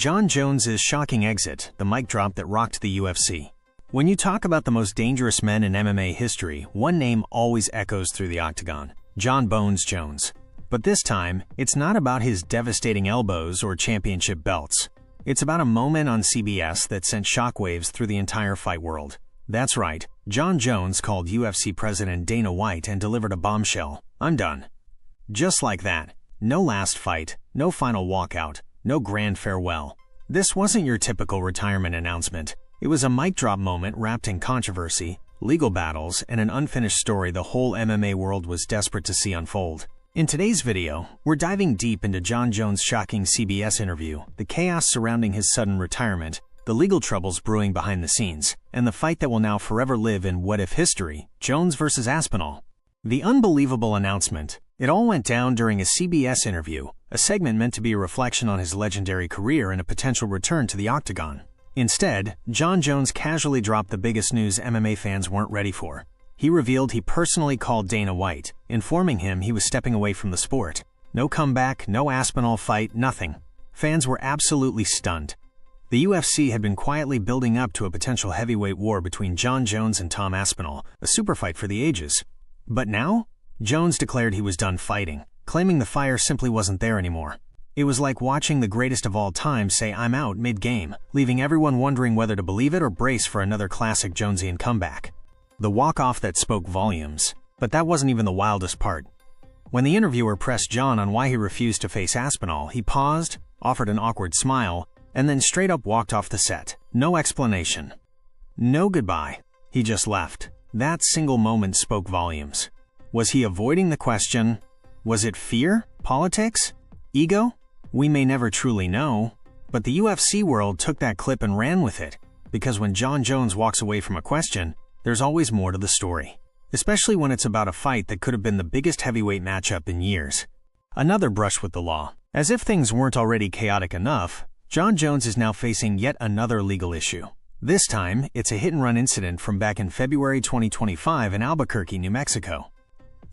Jon Jones' shocking exit, the mic drop that rocked the UFC. When you talk about the most dangerous men in MMA history, one name always echoes through the octagon: Jon "Bones" Jones. But this time, it's not about his devastating elbows or championship belts. It's about a moment on CBS that sent shockwaves through the entire fight world. That's right, Jon Jones called UFC President Dana White and delivered a bombshell: "I'm done." Just like that. No last fight, no final walkout, no grand farewell. This wasn't your typical retirement announcement. It was a mic drop moment wrapped in controversy, legal battles, and an unfinished story the whole MMA world was desperate to see unfold. In today's video, we're diving deep into Jon Jones' shocking CBS interview, the chaos surrounding his sudden retirement, the legal troubles brewing behind the scenes, and the fight that will now forever live in what-if history: Jones versus Aspinall. The unbelievable announcement. It all went down during a CBS interview, a segment meant to be a reflection on his legendary career and a potential return to the octagon. Instead, Jon Jones casually dropped the biggest news MMA fans weren't ready for. He revealed he personally called Dana White, informing him he was stepping away from the sport. No comeback, no Aspinall fight, nothing. Fans were absolutely stunned. The UFC had been quietly building up to a potential heavyweight war between Jon Jones and Tom Aspinall, a super fight for the ages. But now, Jones declared he was done fighting, claiming the fire simply wasn't there anymore. It was like watching the greatest of all time say "I'm out" mid-game, leaving everyone wondering whether to believe it or brace for another classic Jonesian comeback. The walk-off that spoke volumes. But that wasn't even the wildest part. When the interviewer pressed Jon on why he refused to face Aspinall, he paused, offered an awkward smile, and then straight up walked off the set. No explanation. No goodbye. He just left. That single moment spoke volumes. Was he avoiding the question? Was it fear? Politics? Ego? We may never truly know. But the UFC world took that clip and ran with it. Because when Jon Jones walks away from a question, there's always more to the story. Especially when it's about a fight that could have been the biggest heavyweight matchup in years. Another brush with the law. As if things weren't already chaotic enough, Jon Jones is now facing yet another legal issue. This time, it's a hit-and-run incident from back in February 2025 in Albuquerque, New Mexico.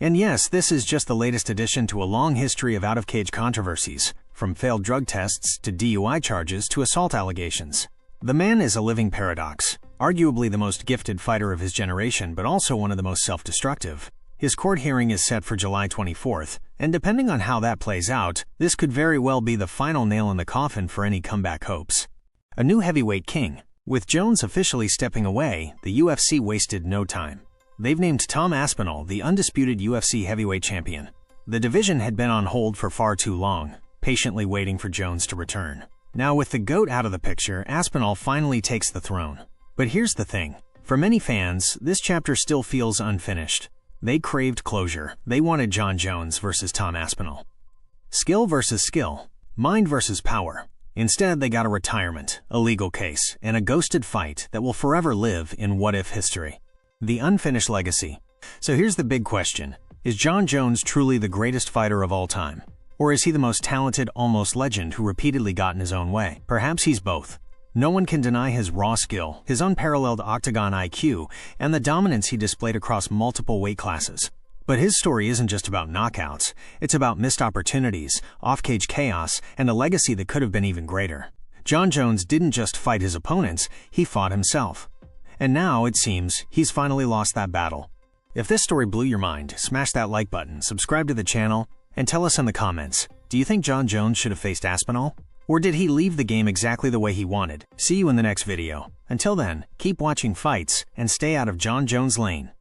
And yes, this is just the latest addition to a long history of out-of-cage controversies, from failed drug tests to DUI charges to assault allegations. The man is a living paradox, arguably the most gifted fighter of his generation, but also one of the most self-destructive. His court hearing is set for July 24th, and depending on how that plays out, this could very well be the final nail in the coffin for any comeback hopes. A new heavyweight king. With Jones officially stepping away, the UFC wasted no time. They've named Tom Aspinall the undisputed UFC heavyweight champion. The division had been on hold for far too long, patiently waiting for Jones to return. Now with the GOAT out of the picture, Aspinall finally takes the throne. But here's the thing. For many fans, this chapter still feels unfinished. They craved closure. They wanted Jon Jones versus Tom Aspinall. Skill versus skill. Mind versus power. Instead, they got a retirement, a legal case, and a ghosted fight that will forever live in what-if history. The unfinished legacy. So here's the big question. Is Jon Jones truly the greatest fighter of all time? Or is he the most talented almost legend who repeatedly got in his own way? Perhaps he's both. No one can deny his raw skill, his unparalleled octagon IQ, and the dominance he displayed across multiple weight classes. But his story isn't just about knockouts. It's about missed opportunities, off-cage chaos, and a legacy that could have been even greater. Jon Jones didn't just fight his opponents, he fought himself. And now, it seems, he's finally lost that battle. If this story blew your mind, smash that like button, subscribe to the channel, and tell us in the comments, do you think Jon Jones should have faced Aspinall? Or did he leave the game exactly the way he wanted? See you in the next video. Until then, keep watching fights and stay out of Jon Jones' lane.